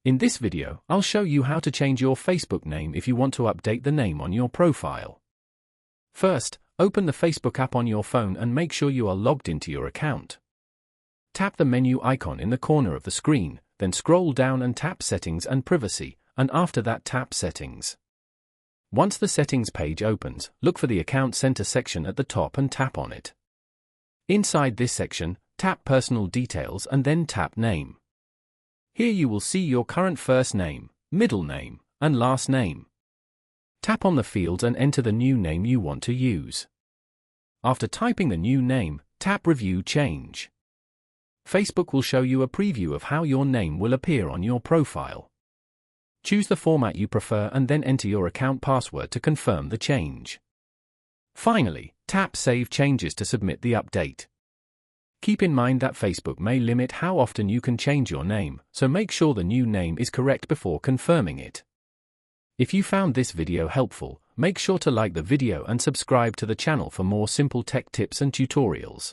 In this video, I'll show you how to change your Facebook name if you want to update the name on your profile. First, open the Facebook app on your phone and make sure you are logged into your account. Tap the menu icon in the corner of the screen, then scroll down and tap Settings and Privacy, and after that tap Settings. Once the Settings page opens, look for the Account Center section at the top and tap on it. Inside this section, tap Personal Details and then tap Name. Here you will see your current first name, middle name, and last name. Tap on the fields and enter the new name you want to use. After typing the new name, tap Review Change. Facebook will show you a preview of how your name will appear on your profile. Choose the format you prefer and then enter your account password to confirm the change. Finally, tap Save Changes to submit the update. Keep in mind that Facebook may limit how often you can change your name, so make sure the new name is correct before confirming it. If you found this video helpful, make sure to like the video and subscribe to the channel for more simple tech tips and tutorials.